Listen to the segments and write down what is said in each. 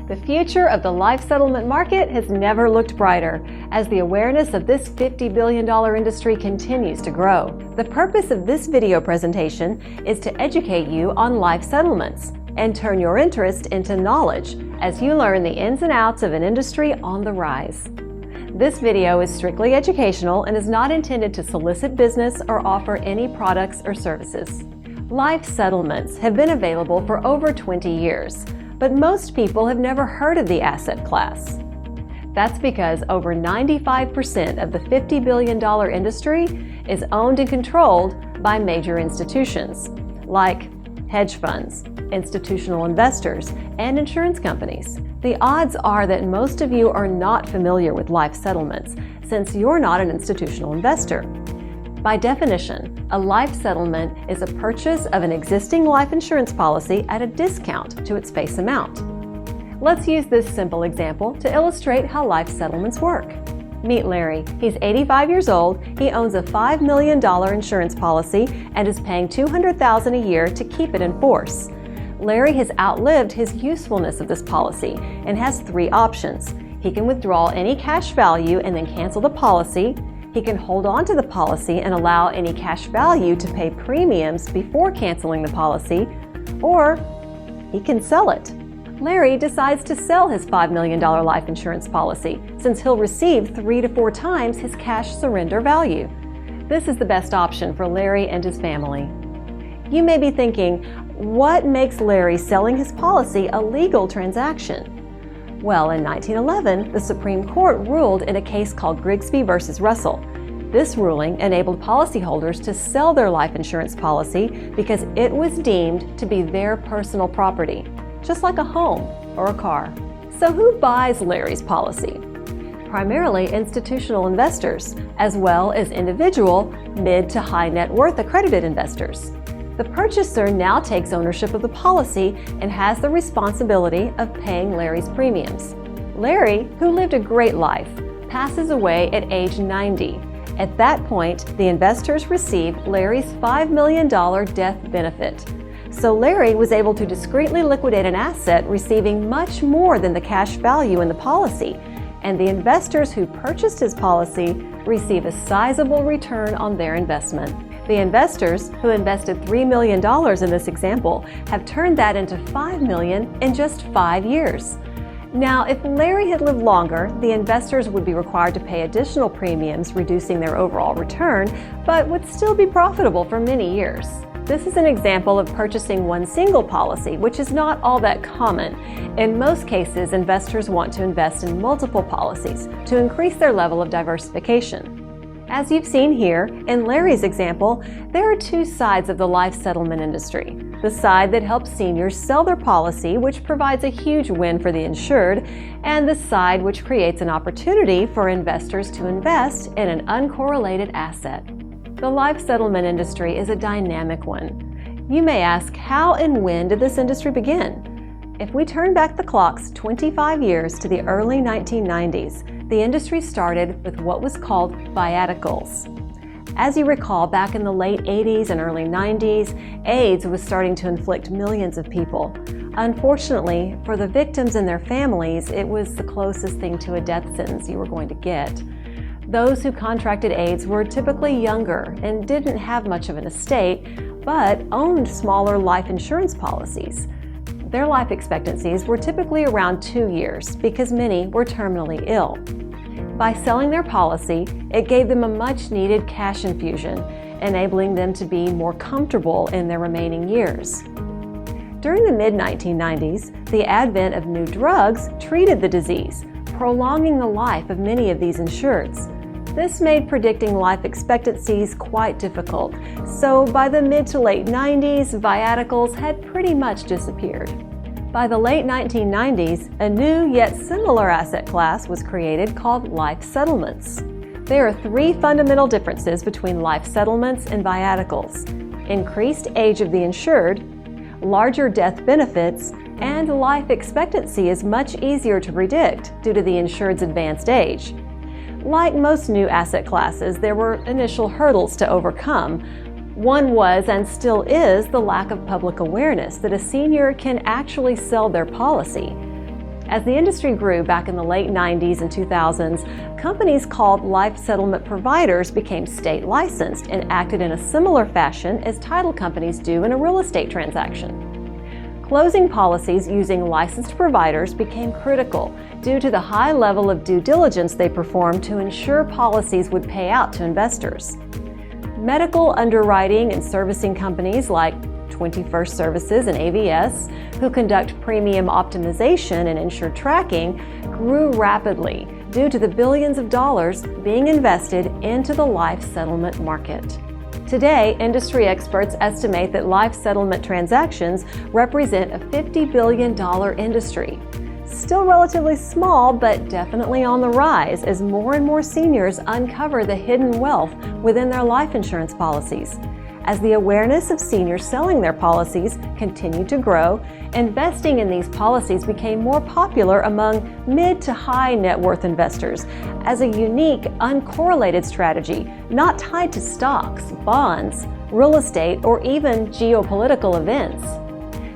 The future of the life settlement market has never looked brighter as the awareness of this $50 billion industry continues to grow. The purpose of this video presentation is to educate you on life settlements and turn your interest into knowledge as you learn the ins and outs of an industry on the rise. This video is strictly educational and is not intended to solicit business or offer any products or services. Life settlements have been available for over 20 years. But most people have never heard of the asset class. That's because over 95% of the $50 billion industry is owned and controlled by major institutions like hedge funds, institutional investors, and insurance companies. The odds are that most of you are not familiar with life settlements since you're not an institutional investor. By definition, a life settlement is a purchase of an existing life insurance policy at a discount to its face amount. Let's use this simple example to illustrate how life settlements work. Meet Larry. He's 85 years old, he owns a $5 million insurance policy and is paying $200,000 a year to keep it in force. Larry has outlived his usefulness of this policy and has three options. He can withdraw any cash value and then cancel the policy. He can hold on to the policy and allow any cash value to pay premiums before canceling the policy, or he can sell it. Larry decides to sell his $5 million life insurance policy since he'll receive 3 to 4 times his cash surrender value. This is the best option for Larry and his family. You may be thinking, what makes Larry selling his policy a legal transaction? Well, in 1911, the Supreme Court ruled in a case called Grigsby versus Russell. This ruling enabled policyholders to sell their life insurance policy because it was deemed to be their personal property, just like a home or a car. So who buys Larry's policy? Primarily institutional investors, as well as individual mid to high net worth accredited investors. The purchaser now takes ownership of the policy and has the responsibility of paying Larry's premiums. Larry, who lived a great life, passes away at age 90. At that point, the investors received Larry's $5 million death benefit. So Larry was able to discreetly liquidate an asset, receiving much more than the cash value in the policy. And the investors who purchased his policy receive a sizable return on their investment. The investors who invested $3 million in this example have turned that into $5 million in just 5 years. Now, if Larry had lived longer, the investors would be required to pay additional premiums, reducing their overall return, but would still be profitable for many years. This is an example of purchasing one single policy, which is not all that common. In most cases, investors want to invest in multiple policies to increase their level of diversification. As you've seen here, in Larry's example, there are two sides of the life settlement industry. The side that helps seniors sell their policy, which provides a huge win for the insured, and the side which creates an opportunity for investors to invest in an uncorrelated asset. The life settlement industry is a dynamic one. You may ask, how and when did this industry begin? If we turn back the clocks 25 years to the early 1990s, the industry started with what was called viaticals. As you recall, back in the late 80s and early 90s, AIDS was starting to inflict millions of people. Unfortunately, for the victims and their families, it was the closest thing to a death sentence you were going to get. Those who contracted AIDS were typically younger and didn't have much of an estate, but owned smaller life insurance policies. Their life expectancies were typically around 2 years because many were terminally ill. By selling their policy, it gave them a much-needed cash infusion, enabling them to be more comfortable in their remaining years. During the mid-1990s, the advent of new drugs treated the disease, prolonging the life of many of these insureds. This made predicting life expectancies quite difficult, so by the mid to late 90s, viaticals had pretty much disappeared. By the late 1990s, a new yet similar asset class was created called life settlements. There are 3 fundamental differences between life settlements and viaticals: increased age of the insured, larger death benefits, and life expectancy is much easier to predict due to the insured's advanced age. Like most new asset classes, there were initial hurdles to overcome. One was and still is the lack of public awareness that a senior can actually sell their policy. As the industry grew back in the late 90s and 2000s, companies called life settlement providers became state licensed and acted in a similar fashion as title companies do in a real estate transaction. Closing policies using licensed providers became critical due to the high level of due diligence they performed to ensure policies would pay out to investors. Medical underwriting and servicing companies like 21st Services and AVS, who conduct premium optimization and insured tracking, grew rapidly due to the billions of dollars being invested into the life settlement market. Today, industry experts estimate that life settlement transactions represent a $50 billion industry. Still relatively small, but definitely on the rise as more and more seniors uncover the hidden wealth within their life insurance policies. As the awareness of seniors selling their policies continued to grow, investing in these policies became more popular among mid to high net worth investors as a unique, uncorrelated strategy not tied to stocks, bonds, real estate, or even geopolitical events.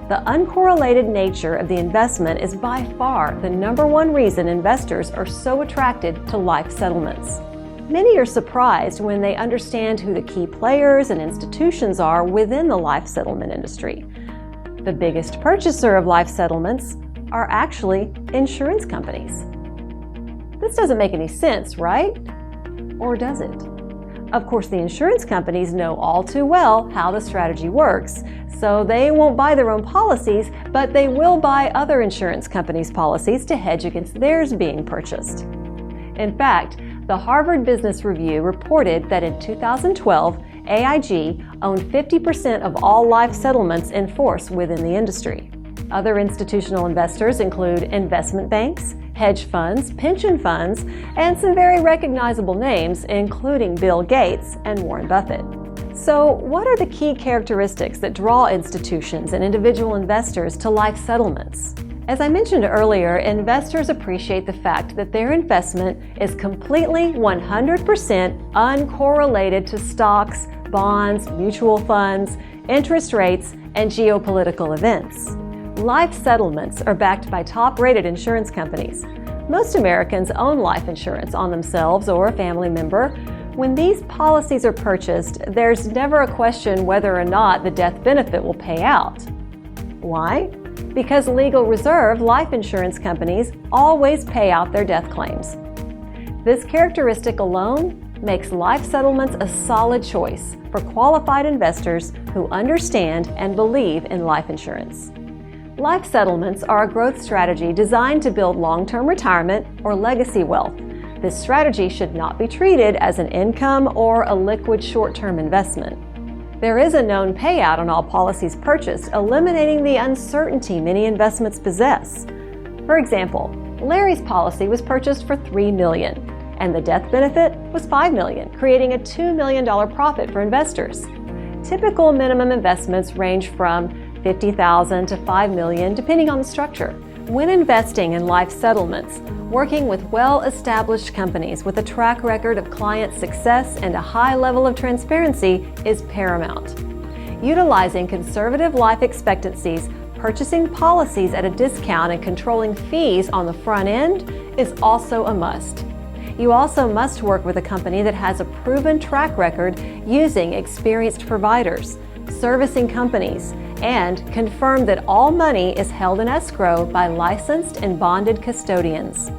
The uncorrelated nature of the investment is by far the number one reason investors are so attracted to life settlements. Many are surprised when they understand who the key players and institutions are within the life settlement industry. The biggest purchaser of life settlements are actually insurance companies. This doesn't make any sense, right? Or does it? Of course, the insurance companies know all too well how the strategy works, so they won't buy their own policies, but they will buy other insurance companies' policies to hedge against theirs being purchased. In fact, the Harvard Business Review reported that in 2012, AIG owned 50% of all life settlements in force within the industry. Other institutional investors include investment banks, hedge funds, pension funds, and some very recognizable names, including Bill Gates and Warren Buffett. So, what are the key characteristics that draw institutions and individual investors to life settlements? As I mentioned earlier, investors appreciate the fact that their investment is completely 100% uncorrelated to stocks, bonds, mutual funds, interest rates, and geopolitical events. Life settlements are backed by top-rated insurance companies. Most Americans own life insurance on themselves or a family member. When these policies are purchased, there's never a question whether or not the death benefit will pay out. Why? Because legal reserve life insurance companies always pay out their death claims. This characteristic alone makes life settlements a solid choice for qualified investors who understand and believe in life insurance. Life settlements are a growth strategy designed to build long-term retirement or legacy wealth. This strategy should not be treated as an income or a liquid short-term investment. There is a known payout on all policies purchased, eliminating the uncertainty many investments possess. For example, Larry's policy was purchased for $3 million, and the death benefit was $5 million, creating a $2 million profit for investors. Typical minimum investments range from $50,000 to $5 million, depending on the structure. When investing in life settlements, working with well-established companies with a track record of client success and a high level of transparency is paramount. Utilizing conservative life expectancies, purchasing policies at a discount, and controlling fees on the front end is also a must. You also must work with a company that has a proven track record using experienced providers, servicing companies, and confirm that all money is held in escrow by licensed and bonded custodians.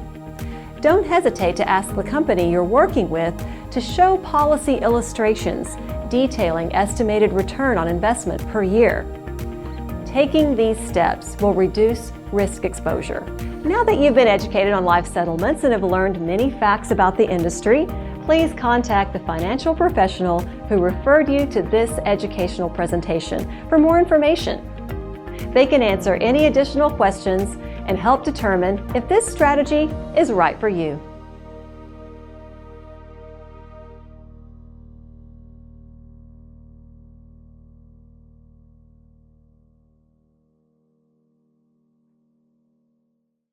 Don't hesitate to ask the company you're working with to show policy illustrations detailing estimated return on investment per year. Taking these steps will reduce risk exposure. Now that you've been educated on life settlements and have learned many facts about the industry, please contact the financial professional who referred you to this educational presentation for more information. They can answer any additional questions and help determine if this strategy is right for you.